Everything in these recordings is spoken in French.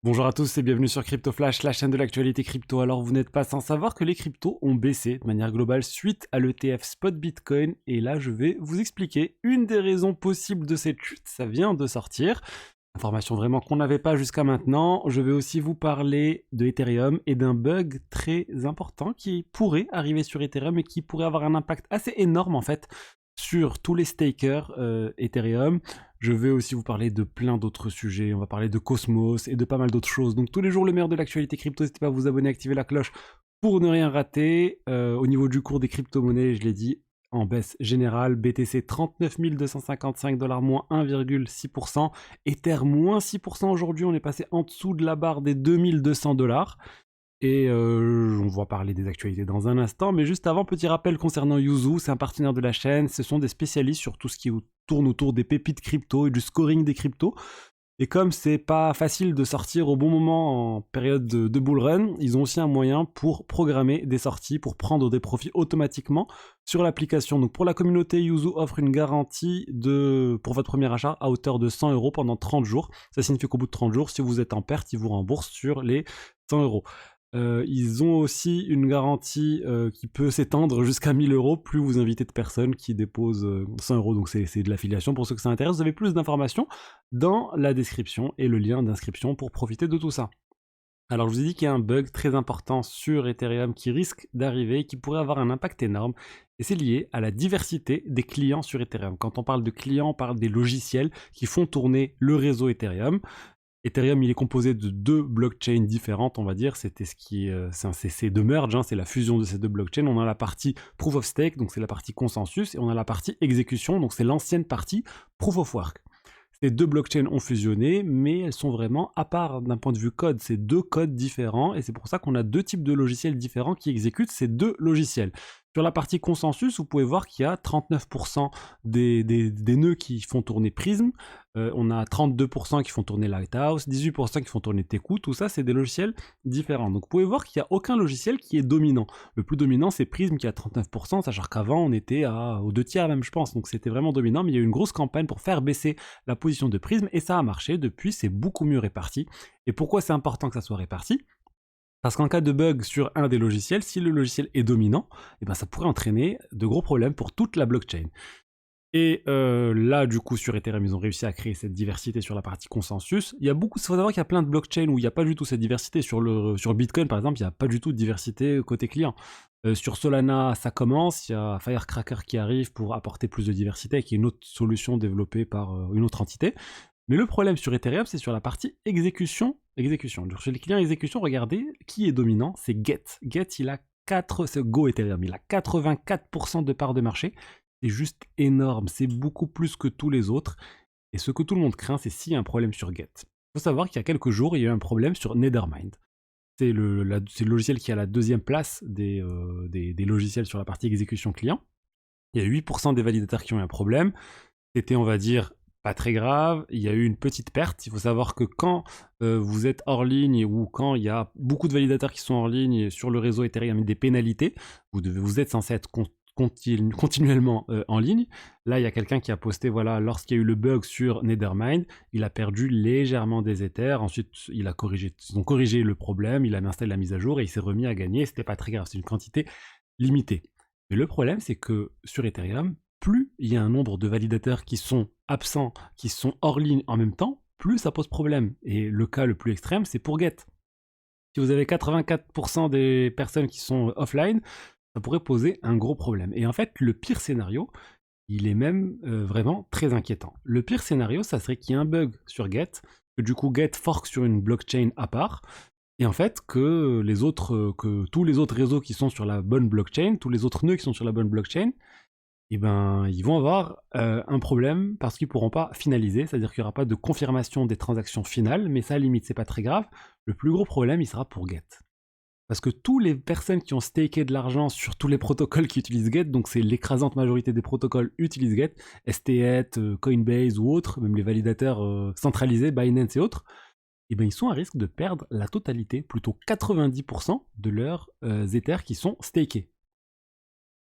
Bonjour à tous et bienvenue sur Crypto Flash, la chaîne de l'actualité crypto. Alors vous n'êtes pas sans savoir que les cryptos ont baissé de manière globale suite à l'ETF Spot Bitcoin et là je vais vous expliquer une des raisons possibles de cette chute, ça vient de sortir. Information vraiment qu'on n'avait pas jusqu'à maintenant. Je vais aussi vous parler de Ethereum et d'un bug très important qui pourrait arriver sur Ethereum et qui pourrait avoir un impact assez énorme en fait sur tous les stakers Ethereum. Je vais aussi vous parler de plein d'autres sujets. On va parler de Cosmos et de pas mal d'autres choses. Donc tous les jours le meilleur de l'actualité crypto. N'hésitez pas à vous abonner, activer la cloche pour ne rien rater. Au niveau du cours des crypto-monnaies, je l'ai dit, en baisse générale. BTC 39 255 $, moins 1,6%. Ether moins 6% aujourd'hui. On est passé en dessous de la barre des 2200 $. Et on va parler des actualités dans un instant, mais juste avant, petit rappel concernant Yuzu, c'est un partenaire de la chaîne, ce sont des spécialistes sur tout ce qui tourne autour des pépites crypto et du scoring des cryptos. Et comme c'est pas facile de sortir au bon moment en période de bull run, ils ont aussi un moyen pour programmer des sorties, pour prendre des profits automatiquement sur l'application. Donc pour la communauté, Yuzu offre une garantie pour votre premier achat à hauteur de 100 € pendant 30 jours. Ça signifie qu'au bout de 30 jours, si vous êtes en perte, ils vous remboursent sur les 100 €. Ils ont aussi une garantie qui peut s'étendre jusqu'à 1000 €, plus vous invitez de personnes qui déposent 100 €, donc c'est de l'affiliation pour ceux que ça intéresse. Vous avez plus d'informations dans la description et le lien d'inscription pour profiter de tout ça. Alors je vous ai dit qu'il y a un bug très important sur Ethereum qui risque d'arriver et qui pourrait avoir un impact énorme, et c'est lié à la diversité des clients sur Ethereum. Quand on parle de clients, on parle des logiciels qui font tourner le réseau Ethereum. Ethereum, il est composé de deux blockchains différentes, on va dire. C'était ce qui, c'est deux merges, hein, c'est la fusion de ces deux blockchains. On a la partie proof of stake, donc c'est la partie consensus, et on a la partie exécution, donc c'est l'ancienne partie proof of work. Ces deux blockchains ont fusionné, mais elles sont vraiment à part d'un point de vue code. C'est deux codes différents, et c'est pour ça qu'on a deux types de logiciels différents qui exécutent ces deux logiciels. Sur la partie consensus, vous pouvez voir qu'il y a 39% des nœuds qui font tourner Prism, on a 32% qui font tourner Lighthouse, 18% qui font tourner Teku. Tout ça, c'est des logiciels différents. Donc vous pouvez voir qu'il n'y a aucun logiciel qui est dominant. Le plus dominant, c'est Prism qui a 39%, sachant qu'avant, on était aux 2 tiers même, je pense. Donc c'était vraiment dominant, mais il y a eu une grosse campagne pour faire baisser la position de Prism, et ça a marché. Depuis, c'est beaucoup mieux réparti. Et pourquoi c'est important que ça soit réparti ? Parce qu'en cas de bug sur un des logiciels, si le logiciel est dominant, eh ben ça pourrait entraîner de gros problèmes pour toute la blockchain. Et là, du coup, sur Ethereum, ils ont réussi à créer cette diversité sur la partie consensus. Il faut savoir qu'il y a plein de blockchains où il n'y a pas du tout cette diversité. Sur Bitcoin, par exemple, il n'y a pas du tout de diversité côté client. Sur Solana, ça commence. Il y a Firecracker qui arrive pour apporter plus de diversité, qui est une autre solution développée par une autre entité. Mais le problème sur Ethereum, c'est sur la partie exécution. Donc, chez les clients exécution, regardez, qui est dominant, c'est Get. Get, c'est Go Ethereum, il a 84% de part de marché. C'est juste énorme, c'est beaucoup plus que tous les autres. Et ce que tout le monde craint, c'est s'il y a un problème sur Get. Il faut savoir qu'il y a quelques jours, il y a eu un problème sur Nethermind. C'est le logiciel qui a la deuxième place des logiciels sur la partie exécution client. Il y a 8% des validateurs qui ont eu un problème. C'était, on va dire, pas très grave. Il y a eu une petite perte. Il faut savoir que quand vous êtes hors ligne ou quand il y a beaucoup de validateurs qui sont hors ligne sur le réseau Ethereum, des pénalités, vous êtes censé être continuellement en ligne. Là, il y a quelqu'un qui a posté, voilà, lorsqu'il y a eu le bug sur Nethermind, il a perdu légèrement des Ethers. Ensuite, ils ont corrigé le problème, il a installé la mise à jour et il s'est remis à gagner. C'était pas très grave, c'est une quantité limitée. Mais le problème, c'est que sur Ethereum, plus il y a un nombre de validateurs qui sont absents, qui sont hors ligne en même temps, plus ça pose problème. Et le cas le plus extrême, c'est pour Get. Si vous avez 84% des personnes qui sont offline, ça pourrait poser un gros problème. Et en fait, le pire scénario, il est même vraiment très inquiétant. Le pire scénario, ça serait qu'il y ait un bug sur Get, que du coup Get fork sur une blockchain à part, et en fait que tous les autres réseaux qui sont sur la bonne blockchain, tous les autres nœuds qui sont sur la bonne blockchain, eh ben, ils vont avoir un problème parce qu'ils ne pourront pas finaliser, c'est-à-dire qu'il n'y aura pas de confirmation des transactions finales, mais ça, à la limite, c'est pas très grave. Le plus gros problème, il sera pour Get. Parce que toutes les personnes qui ont staké de l'argent sur tous les protocoles qui utilisent Get, donc c'est l'écrasante majorité des protocoles utilisent Get, STET, Coinbase ou autres, même les validateurs centralisés, Binance et autres, eh ben ils sont à risque de perdre la totalité, plutôt 90% de leurs Ethers qui sont stakés.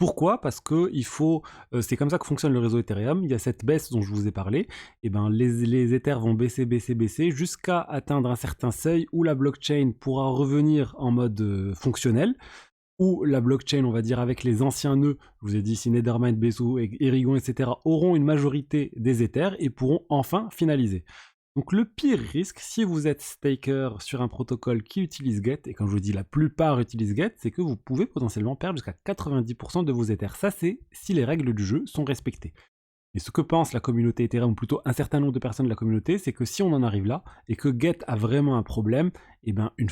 Pourquoi? Parce que il faut, c'est comme ça que fonctionne le réseau Ethereum. Il y a cette baisse dont je vous ai parlé. Et ben, les Ethers vont baisser, baisser, baisser jusqu'à atteindre un certain seuil où la blockchain pourra revenir en mode fonctionnel, où la blockchain, on va dire, avec les anciens nœuds, je vous ai dit ici Nethermind, Besu, Erigon, etc., auront une majorité des Ethers et pourront enfin finaliser. Donc le pire risque, si vous êtes staker sur un protocole qui utilise Get, et quand je vous dis la plupart utilisent Get, c'est que vous pouvez potentiellement perdre jusqu'à 90% de vos Ethers. Ça, c'est si les règles du jeu sont respectées. Et ce que pense la communauté Ethereum, ou plutôt un certain nombre de personnes de la communauté, c'est que si on en arrive là, et que Get a vraiment un problème, eh ben une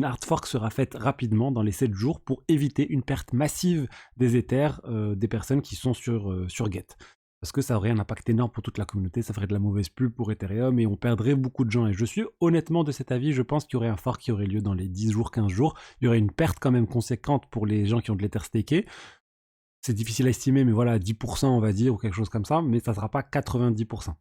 hard fork sera faite rapidement dans les 7 jours pour éviter une perte massive des Ethers des personnes qui sont sur Get. Parce que ça aurait un impact énorme pour toute la communauté, ça ferait de la mauvaise pub pour Ethereum et on perdrait beaucoup de gens. Et je suis honnêtement de cet avis, je pense qu'il y aurait un fork qui aurait lieu dans les 10 jours, 15 jours. Il y aurait une perte quand même conséquente pour les gens qui ont de l'Ether staké. C'est difficile à estimer, mais voilà, 10% on va dire, ou quelque chose comme ça, mais ça ne sera pas 90%.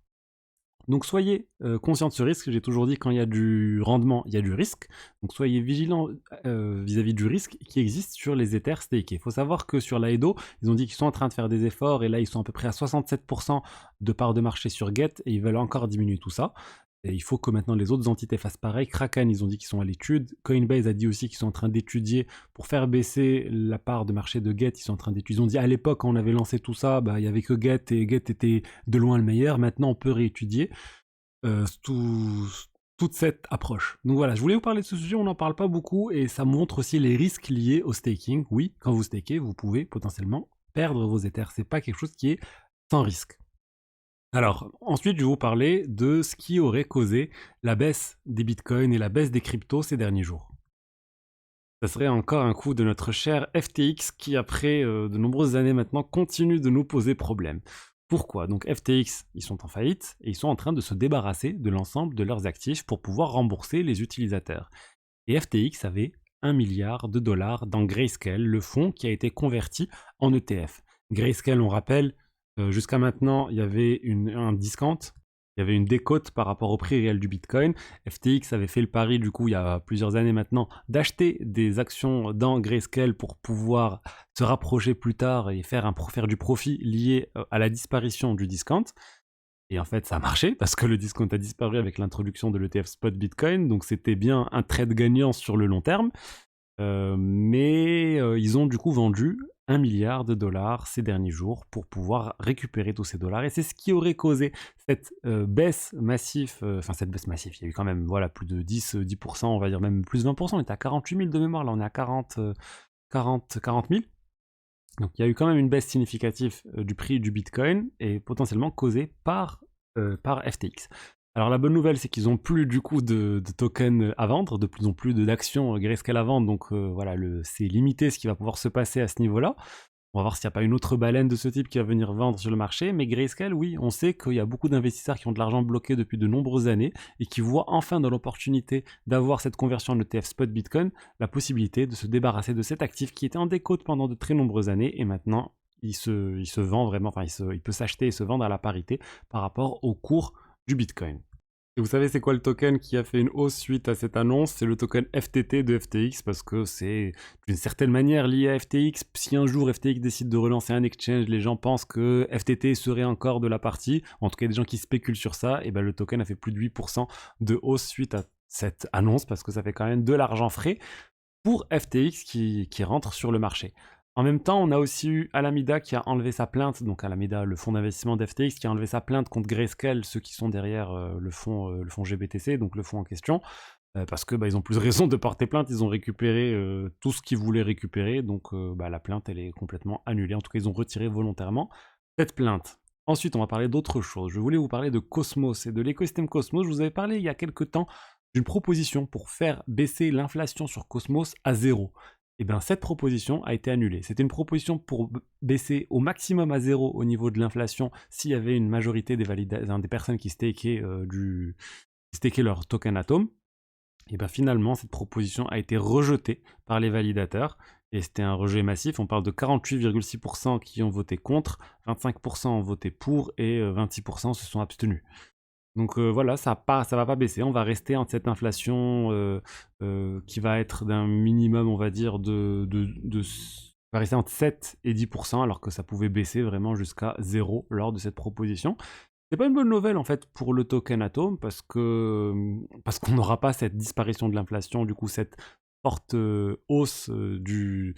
Donc soyez conscient de ce risque, j'ai toujours dit quand il y a du rendement, il y a du risque, donc soyez vigilants vis-à-vis du risque qui existe sur les Ethers stakés. Il faut savoir que sur l'Aedo, ils ont dit qu'ils sont en train de faire des efforts, et là ils sont à peu près à 67% de part de marché sur Get, et ils veulent encore diminuer tout ça. Et il faut que maintenant les autres entités fassent pareil. Kraken, ils ont dit qu'ils sont à l'étude. Coinbase a dit aussi qu'ils sont en train d'étudier pour faire baisser la part de marché de Get. Ils sont en train d'étudier. Ils ont dit à l'époque, quand on avait lancé tout ça, il n'y avait que Get et Get était de loin le meilleur. Maintenant, on peut réétudier toute cette approche. Donc voilà, je voulais vous parler de ce sujet. On n'en parle pas beaucoup et ça montre aussi les risques liés au staking. Oui, quand vous stakez, vous pouvez potentiellement perdre vos Ethers. C'est pas quelque chose qui est sans risque. Alors, ensuite, je vais vous parler de ce qui aurait causé la baisse des bitcoins et la baisse des cryptos ces derniers jours. Ça serait encore un coup de notre cher FTX qui, après de nombreuses années maintenant, continue de nous poser problème. Pourquoi? Donc FTX, ils sont en faillite et ils sont en train de se débarrasser de l'ensemble de leurs actifs pour pouvoir rembourser les utilisateurs. Et FTX avait 1 milliard de dollars dans Grayscale, le fonds qui a été converti en ETF. Grayscale, on rappelle, jusqu'à maintenant, il y avait un discount, il y avait une décote par rapport au prix réel du Bitcoin. FTX avait fait le pari, du coup, il y a plusieurs années maintenant, d'acheter des actions dans Grayscale pour pouvoir se rapprocher plus tard et faire du profit lié à la disparition du discount. Et en fait, ça a marché parce que le discount a disparu avec l'introduction de l'ETF Spot Bitcoin, donc c'était bien un trade gagnant sur le long terme. Mais ils ont du coup vendu 1 milliard de dollars ces derniers jours pour pouvoir récupérer tous ces dollars. Et c'est ce qui aurait causé cette baisse massive, cette baisse massive, il y a eu quand même plus de 10%, on va dire même plus de 20%, on était à 48 000 de mémoire, là on est à 40 000. Donc il y a eu quand même une baisse significative du prix du Bitcoin et potentiellement causée par FTX. Alors la bonne nouvelle, c'est qu'ils n'ont plus du coup de tokens à vendre, de plus en plus d'actions Grayscale à vendre, donc c'est limité ce qui va pouvoir se passer à ce niveau-là. On va voir s'il n'y a pas une autre baleine de ce type qui va venir vendre sur le marché, mais Grayscale, oui, on sait qu'il y a beaucoup d'investisseurs qui ont de l'argent bloqué depuis de nombreuses années et qui voient enfin dans l'opportunité d'avoir cette conversion en ETF Spot Bitcoin, la possibilité de se débarrasser de cet actif qui était en décote pendant de très nombreuses années et maintenant il se vend vraiment, il peut s'acheter et se vendre à la parité par rapport au cours du Bitcoin. Et vous savez c'est quoi le token qui a fait une hausse suite à cette annonce? C'est le token FTT de FTX parce que c'est d'une certaine manière lié à FTX. Si un jour FTX décide de relancer un exchange, les gens pensent que FTT serait encore de la partie. En tout cas, il y a des gens qui spéculent sur ça. Et ben le token a fait plus de 8% de hausse suite à cette annonce parce que ça fait quand même de l'argent frais pour FTX qui rentre sur le marché. En même temps, on a aussi eu Alameda qui a enlevé sa plainte, donc Alameda, le fonds d'investissement d'FTX, qui a enlevé sa plainte contre Grayscale, ceux qui sont derrière le fonds GBTC, donc le fonds en question, parce que ils ont plus de raison de porter plainte, ils ont récupéré tout ce qu'ils voulaient récupérer, donc la plainte elle est complètement annulée. En tout cas, ils ont retiré volontairement cette plainte. Ensuite, on va parler d'autre chose. Je voulais vous parler de Cosmos et de l'écosystème Cosmos. Je vous avais parlé il y a quelques temps d'une proposition pour faire baisser l'inflation sur Cosmos à 0. Et bien cette proposition a été annulée. C'était une proposition pour baisser au maximum à 0 au niveau de l'inflation s'il y avait une majorité des personnes qui stakaient leur token Atom. Et bien finalement, cette proposition a été rejetée par les validateurs. Et c'était un rejet massif. On parle de 48,6% qui ont voté contre, 25% ont voté pour et 26% se sont abstenus. Donc voilà, ça va pas baisser, on va rester entre cette inflation qui va être d'un minimum, on va dire, de va rester entre 7 et 10%, alors que ça pouvait baisser vraiment jusqu'à 0 lors de cette proposition. C'est pas une bonne nouvelle en fait pour le token Atom parce qu'on n'aura pas cette disparition de l'inflation, du coup cette forte hausse de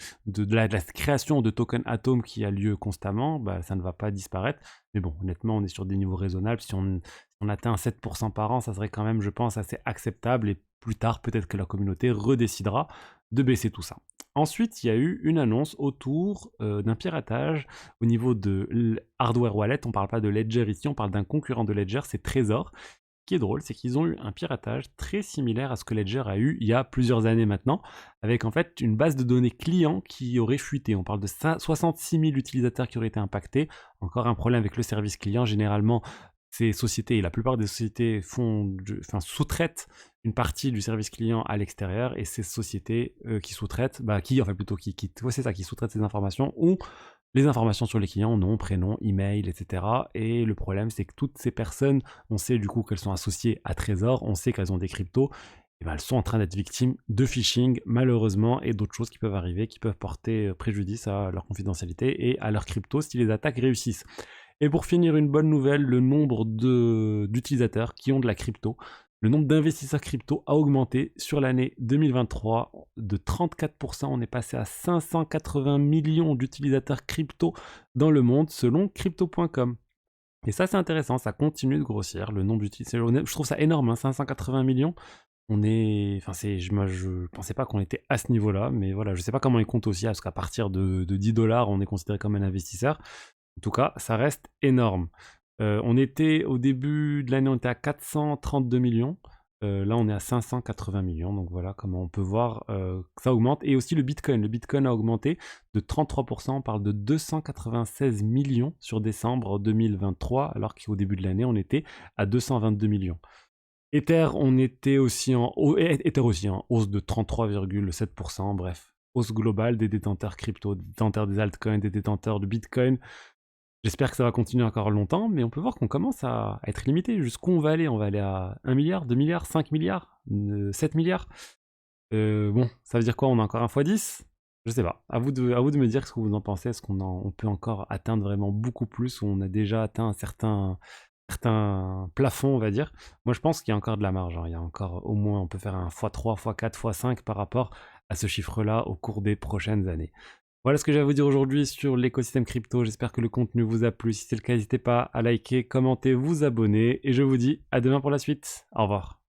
la création de tokens Atom qui a lieu constamment, bah, ça ne va pas disparaître. Mais bon, honnêtement, on est sur des niveaux raisonnables. Si on atteint 7% par an, ça serait quand même, je pense, assez acceptable. Et plus tard, peut-être que la communauté redécidera de baisser tout ça. Ensuite, il y a eu une annonce autour d'un piratage au niveau de hardware wallet. On ne parle pas de Ledger ici, on parle d'un concurrent de Ledger, c'est Trezor. Ce qui est drôle, c'est qu'ils ont eu un piratage très similaire à ce que Ledger a eu il y a plusieurs années maintenant, avec en fait une base de données clients qui aurait fuité. On parle de 66 000 utilisateurs qui auraient été impactés. Encore un problème avec le service client. Généralement, ces sociétés, et la plupart des sociétés sous-traitent une partie du service client à l'extérieur, et ces sociétés qui sous-traitent, qui sous-traitent ces informations, ont les informations sur les clients, nom, prénom, email, etc. Et le problème, c'est que toutes ces personnes, on sait du coup qu'elles sont associées à Trésor, on sait qu'elles ont des cryptos, et ben elles sont en train d'être victimes de phishing, malheureusement, et d'autres choses qui peuvent arriver, qui peuvent porter préjudice à leur confidentialité et à leurs cryptos si les attaques réussissent. Et pour finir, une bonne nouvelle, le nombre d'utilisateurs qui ont de la crypto, le nombre d'investisseurs crypto a augmenté sur l'année 2023 de 34%. On est passé à 580 millions d'utilisateurs crypto dans le monde selon crypto.com. Et ça, c'est intéressant, ça continue de grossir. Le nombre d'utilisateurs, je trouve ça énorme, hein, 580 millions. Je pensais pas qu'on était à ce niveau-là, mais voilà, je sais pas comment ils comptent aussi, parce qu'à partir de 10 dollars, on est considéré comme un investisseur. En tout cas, ça reste énorme. On était au début de l'année, on était à 432 millions. Là, on est à 580 millions. Donc voilà comment on peut voir que ça augmente. Et aussi le Bitcoin. Le Bitcoin a augmenté de 33%. On parle de 296 millions sur décembre 2023, alors qu'au début de l'année, on était à 222 millions. Ether, Ether aussi en hausse de 33,7%. Bref, hausse globale des détenteurs crypto, des détenteurs des altcoins, des détenteurs de Bitcoin. J'espère que ça va continuer encore longtemps, mais on peut voir qu'on commence à être limité. Jusqu'où on va aller? On va aller à 1 milliard, 2 milliards, 5 milliards, 7 milliards. Bon, ça veut dire quoi? On a encore un x10? Je sais pas. À vous de me dire ce que vous en pensez. Est-ce qu'on peut encore atteindre vraiment beaucoup plus, ou on a déjà atteint un certain plafond, on va dire? Moi, je pense qu'il y a encore de la marge, hein. Il y a encore au moins, on peut faire un x3, x4, x5 par rapport à ce chiffre-là au cours des prochaines années. Voilà ce que j'ai à vous dire aujourd'hui sur l'écosystème crypto. J'espère que le contenu vous a plu. Si c'est le cas, n'hésitez pas à liker, commenter, vous abonner. Et je vous dis à demain pour la suite. Au revoir.